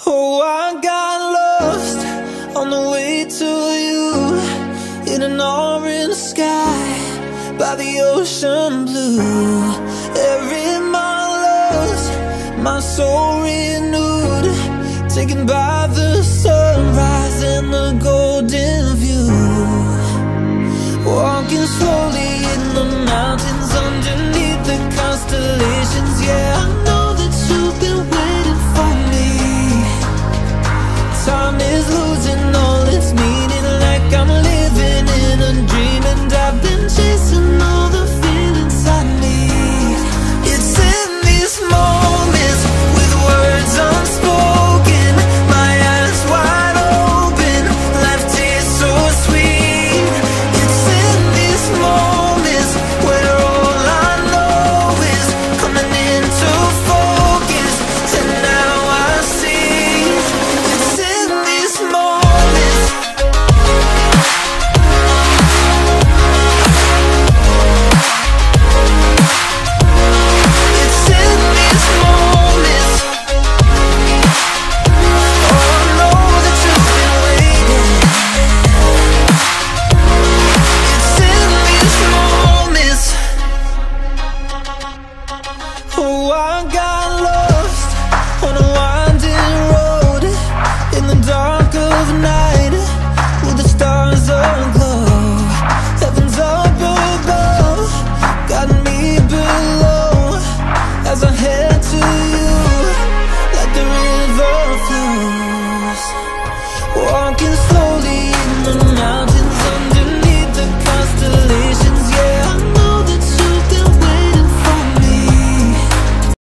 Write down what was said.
Oh, I got lost on the way to you, in an orange sky by the ocean blue. Every mile lost, my soul renewed, taken by the sunrise and the golden view. Walking slowly in the mountains underneath the constellations. Yeah, I know that you've been waiting for me. Time is losing all its meaning, like I'm living in a dream, and I've been chasing all the feelings I need. It's in these moments with words unspoken, my eyes wide open, life tastes so sweet. It's in these moments where all I know is coming into focus, and now I see. It's in these moments. It's in these moments. Oh, I know that you've been waiting. It's in these moments. Oh, I got lost on a winding road in the dark of night, with the stars aglow. Heaven's up above, got me below, as I head to you like the river flows. Walking